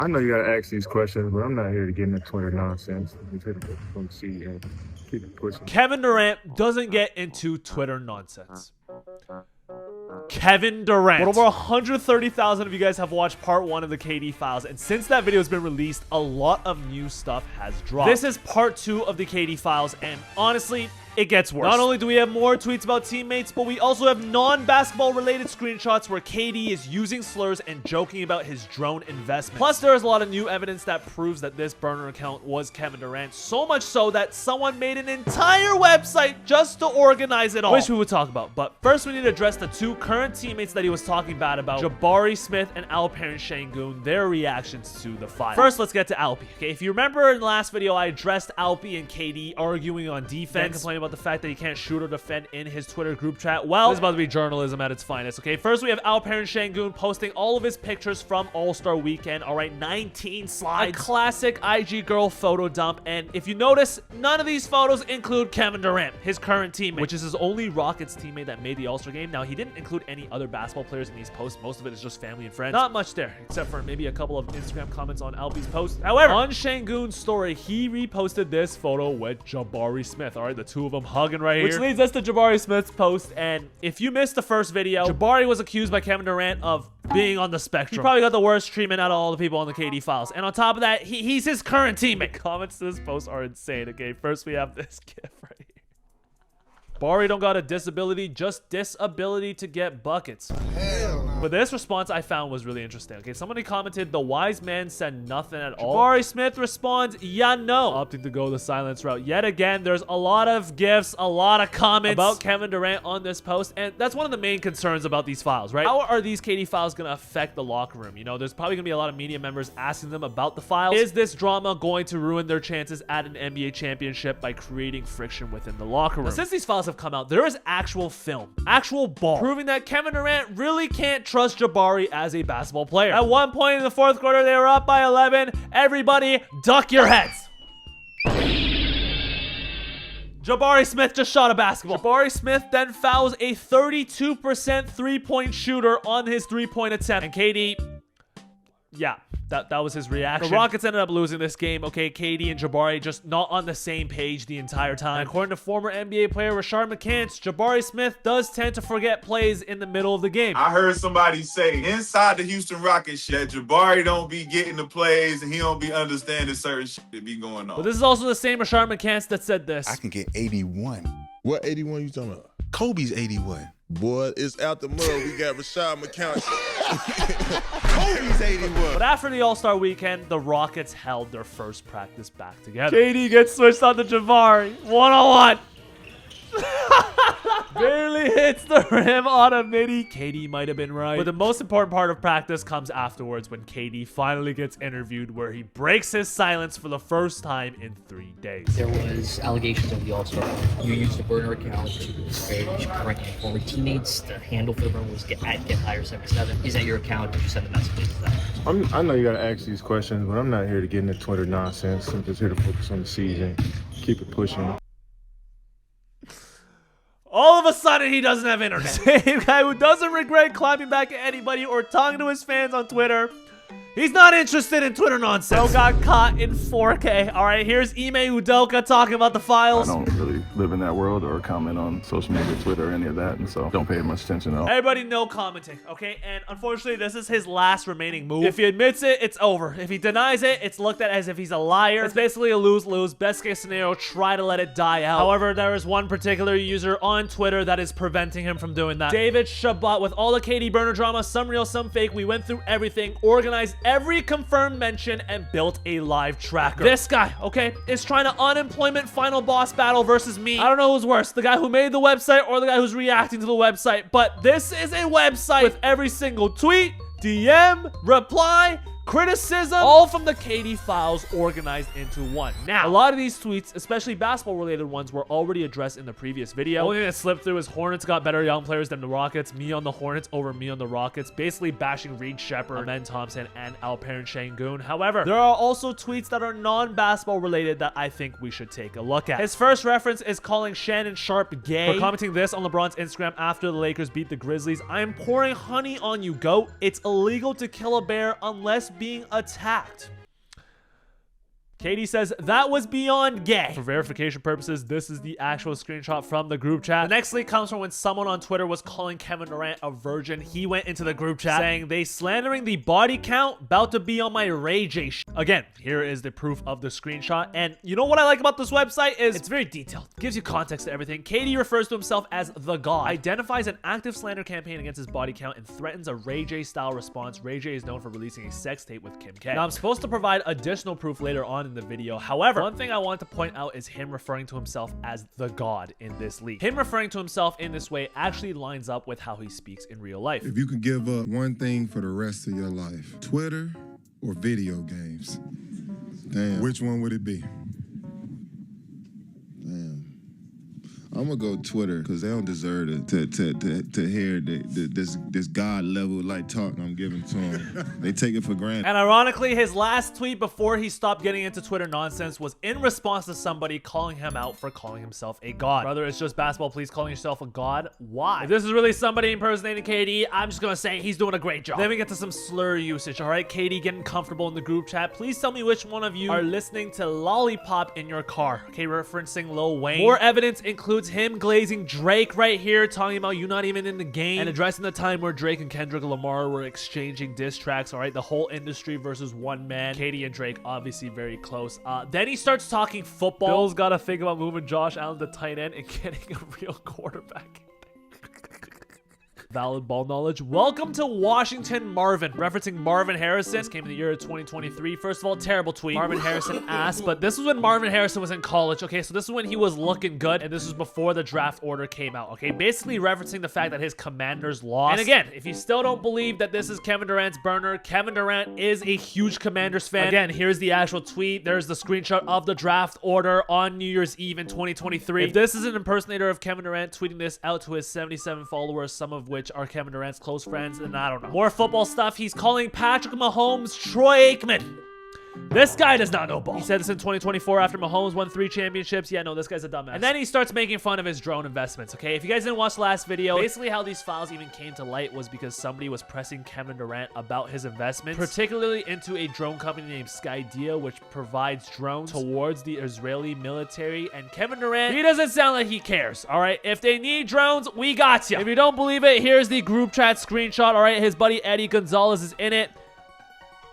I know you gotta ask these questions, but I'm not here to get into Twitter nonsense. I'm here to come see and keep it pushing. Kevin Durant doesn't get into Twitter nonsense. Kevin Durant. Well, over 130,000 of you guys have watched part 1 of the KD files, and since that video has been released, a lot of new stuff has dropped. This is part 2 of the KD files, and honestly, it gets worse. Not only do we have more tweets about teammates, but we also have non-basketball related screenshots where KD is using slurs and joking about his drone investment. Plus, there is a lot of new evidence that proves that this burner account was Kevin Durant, so much so that someone made an entire website just to organize it all, which we would talk about. But first, we need to address the 2 current teammates that he was talking bad about, Jabari Smith and Alperen Sengun, their reactions to the file. First, let's get to Alpi. Okay, if you remember in the last video, I addressed Alpi and KD arguing on defense, complaining about the fact that he can't shoot or defend in his Twitter group chat. Well, this is about to be journalism at its finest, okay? First, we have Alperen Sengun posting all of his pictures from All-Star Weekend. All right, 19 slides. A classic IG girl photo dump. And if you notice, none of these photos include Kevin Durant, his current teammate, which is his only Rockets teammate that made the All-Star game. Now, he didn't include any other basketball players in these posts. Most of it is just family and friends. Not much there, except for maybe a couple of Instagram comments on Alpi's post. However, on Sengun's story, he reposted this photo with Jabari Smith. All right, the 2 of them hugging right here. Which leads us to Jabari Smith's post. And if you missed the first video, Jabari was accused by Kevin Durant of being on the spectrum. He probably got the worst treatment out of all the people on the KD files. And on top of that, he's his current teammate. Comments to this post are insane. Okay, first we have this gif right here. Jabari don't got a disability, just disability to get buckets. Hell no. But this response I found was really interesting. Okay, somebody commented, the wise man said nothing at all. Jabari Smith responds, yeah, no. Opting to go the silence route. Yet again, there's a lot of gifs, a lot of comments about Kevin Durant on this post. And that's one of the main concerns about these files, right? How are these KD files going to affect the locker room? You know, there's probably going to be a lot of media members asking them about the files. Is this drama going to ruin their chances at an NBA championship by creating friction within the locker room? Now, since these files have come out, there is actual film, actual ball, proving that Kevin Durant really can't trust Jabari as a basketball player. At one point in the 4th quarter, they were up by 11. Everybody, duck your heads. Jabari Smith just shot a basketball. Jabari Smith then fouls a 32% three-point shooter on his three-point attempt. And KD, yeah, that was his reaction. The Rockets ended up losing this game. Okay, KD and Jabari just not on the same page the entire time. And according to former NBA player Rashard McCants, Jabari Smith does tend to forget plays in the middle of the game. I heard somebody say inside the Houston Rockets that Jabari don't be getting the plays and he don't be understanding certain shit that be going on. But this is also the same Rashard McCants that said this. I can get 81. What 81 you talking about? Kobe's 81. Boy, it's out the mud. We got Rashad McCown. Kobe's 81. But after the All-Star weekend, the Rockets held their first practice back together. KD gets switched on to Jabari. 1-on-1. Barely hits the rim on a midi. KD might have been right. But the most important part of practice comes afterwards when KD finally gets interviewed, where he breaks his silence for the first time in 3 days. There was allegations of the All-Star. You used a burner account to disparage current and former teammates. The handle for the burner was GetHigher77. Is that your account? Did you send the messages to that? I know you gotta ask these questions, but I'm not here to get into Twitter nonsense. I'm just here to focus on the season, keep it pushing. All of a sudden, he doesn't have internet. Same guy who doesn't regret clapping back at anybody or talking to his fans on Twitter. He's not interested in Twitter nonsense. Bro got caught in 4K. All right, here's Ime Udoka talking about the files. I don't really live in that world or comment on social media, Twitter, or any of that, and so don't pay much attention at all. Everybody no commenting, okay? And unfortunately, this is his last remaining move. If he admits it, it's over. If he denies it, it's looked at as if he's a liar. It's basically a lose-lose. Best case scenario, try to let it die out. However, there is one particular user on Twitter that is preventing him from doing that. David Shabbat. With all the KD burner drama, some real, some fake, we went through everything, organized every confirmed mention, and built a live tracker. This guy, okay, is trying to unemployment final boss battle versus me. I don't know who's worse, the guy who made the website or the guy who's reacting to the website, but this is a website with every single tweet, DM, reply, criticism, all from the KD files organized into one. Now, a lot of these tweets, especially basketball related ones, were already addressed in the previous video. The only thing that slipped through is Hornets got better young players than the Rockets, me on the Hornets over me on the Rockets, basically bashing Reed Shepherd, Amen Thompson, and Alperen Sengun. However, there are also tweets that are non-basketball related that I think we should take a look at. His first reference is calling Shannon Sharp gay for commenting this on LeBron's Instagram after the Lakers beat the Grizzlies. I am pouring honey on you, GOAT. It's illegal to kill a bear unless being attacked. Katie says that was beyond gay. For verification purposes, this is the actual screenshot from the group chat. The next leak comes from when someone on Twitter was calling Kevin Durant a virgin. He went into the group chat saying, they slandering the body count, about to be on my Ray J sh. Again, here is the proof of the screenshot. And you know what I like about this website is it's very detailed. Gives you context to everything. Katie refers to himself as the God, identifies an active slander campaign against his body count, and threatens a Ray J style response. Ray J is known for releasing a sex tape with Kim K. Now, I'm supposed to provide additional proof later on in the video. However, one thing I want to point out is him referring to himself as the God in this leak. Him referring to himself in this way actually lines up with how he speaks in real life. If you could give up one thing for the rest of your life, Twitter or video games, damn, which one would it be? Damn. I'm gonna go Twitter because they don't deserve it to hear this God level like talk I'm giving to them. They take it for granted. And ironically, his last tweet before he stopped getting into Twitter nonsense was in response to somebody calling him out for calling himself a god. Brother, it's just basketball. Please calling yourself a god. Why? If this is really somebody impersonating KD, I'm just gonna say he's doing a great job. Then we get to some slur usage. All right, KD getting comfortable in the group chat. Please tell me which one of you are listening to Lollipop in your car. Okay, referencing Lil Wayne. More evidence includes him glazing Drake right here, talking about you not even in the game, and addressing the time where Drake and Kendrick Lamar were exchanging diss tracks. All right, the whole industry versus one man. Katie and Drake obviously very close. Then he starts talking football. Bill's got to think about moving Josh Allen to tight end and getting a real quarterback. Valid ball knowledge. Welcome to Washington, Marvin. Referencing Marvin Harrison. This came in the year of 2023. First of all, terrible tweet. Marvin Harrison ass, but this was when Marvin Harrison was in college. Okay, so this is when he was looking good, and this was before the draft order came out. Okay, basically referencing the fact that his Commanders lost. And again, if you still don't believe that this is Kevin Durant's burner, Kevin Durant is a huge Commanders fan. Again, here's the actual tweet. There's the screenshot of the draft order on New Year's Eve in 2023. If this is an impersonator of Kevin Durant tweeting this out to his 77 followers, some of which are Kevin Durant's close friends, and I don't know. More football stuff. He's calling Patrick Mahomes Troy Aikman. This guy does not know ball. He said this in 2024 after Mahomes won 3 championships. Yeah, no, this guy's a dumbass. And then he starts making fun of his drone investments, okay? If you guys didn't watch the last video, basically how these files even came to light was because somebody was pressing Kevin Durant about his investments, particularly into a drone company named Skydia, which provides drones towards the Israeli military. And Kevin Durant, he doesn't sound like he cares, all right? If they need drones, we got you. If you don't believe it, here's the group chat screenshot, all right? His buddy Eddie Gonzalez is in it.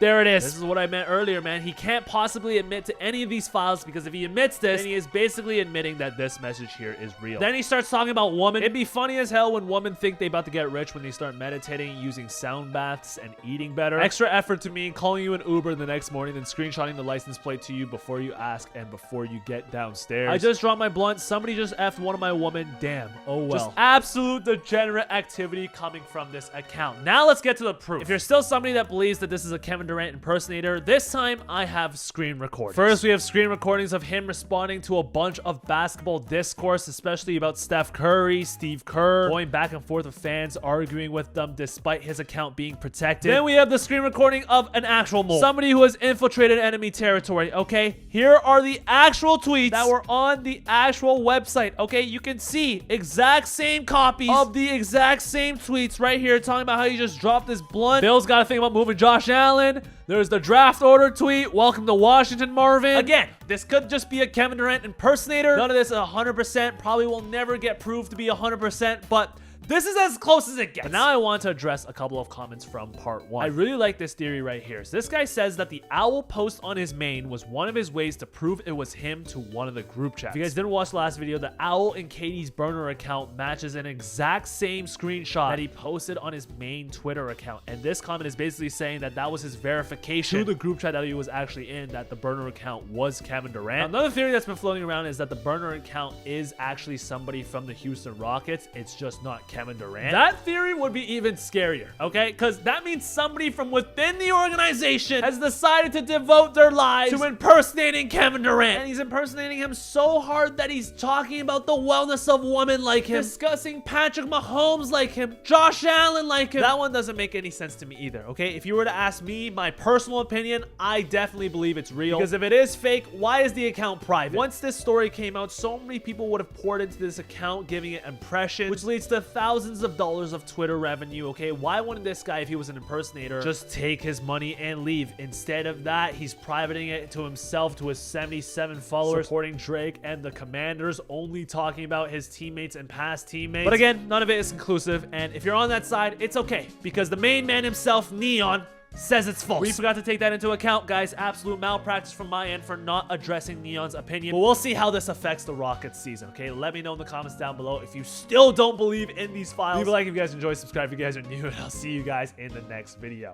There it is. This is what I meant earlier, man. He can't possibly admit to any of these files because if he admits this, then he is basically admitting that this message here is real. Then he starts talking about women. It'd be funny as hell when women think they about to get rich when they start meditating, using sound baths, and eating better. Extra effort to me, calling you an Uber the next morning, then screenshotting the license plate to you before you ask and before you get downstairs. I just dropped my blunt. Somebody just effed one of my women. Damn. Oh well. Just absolute degenerate activity coming from this account. Now let's get to the proof. If you're still somebody that believes that this is a Kevin Durant impersonator, this time I have screen recordings. First, we have screen recordings of him responding to a bunch of basketball discourse, especially about Steph Curry, Steve Kerr, going back and forth with fans, arguing with them despite his account being protected. Then we have the screen recording of an actual mole, somebody who has infiltrated enemy territory. Okay, here are the actual tweets that were on the actual website. Okay, you can see exact same copies of the exact same tweets right here, talking about how you just dropped this blunt. Bill's got to think about moving Josh Allen. There's the draft order tweet. Welcome to Washington, Marvin. Again, this could just be a Kevin Durant impersonator. None of this is 100%. Probably will never get proved to be 100%, but this is as close as it gets. But now I want to address a couple of comments from part 1. I really like this theory right here. So this guy says that the owl post on his main was one of his ways to prove it was him to one of the group chats. If you guys didn't watch the last video, the owl in Katie's burner account matches an exact same screenshot that he posted on his main Twitter account. And this comment is basically saying that that was his verification to the group chat that he was actually in, that the burner account was Kevin Durant. Now, another theory that's been floating around is that the burner account is actually somebody from the Houston Rockets. It's just not Kevin Durant. That theory would be even scarier, okay? Because that means somebody from within the organization has decided to devote their lives to impersonating Kevin Durant. And he's impersonating him so hard that he's talking about the wellness of women like him, discussing Patrick Mahomes like him, Josh Allen like him. That one doesn't make any sense to me either, okay? If you were to ask me my personal opinion, I definitely believe it's real. Because if it is fake, why is the account private? Once this story came out, so many people would have poured into this account, giving it impressions, which leads to thousands thousands of dollars of Twitter revenue, okay? Why wouldn't this guy, if he was an impersonator, just take his money and leave? Instead of that, he's privating it to himself, to his 77 followers, supporting Drake and the Commanders, only talking about his teammates and past teammates. But again, none of it is conclusive, and if you're on that side, it's okay, because the main man himself, Neon, says it's false. We forgot to take that into account, guys. Absolute malpractice from my end for not addressing Neon's opinion. But we'll see how this affects the Rockets season, okay? Let me know in the comments down below if you still don't believe in these files. Leave a like if you guys enjoyed, subscribe if you guys are new, and I'll see you guys in the next video.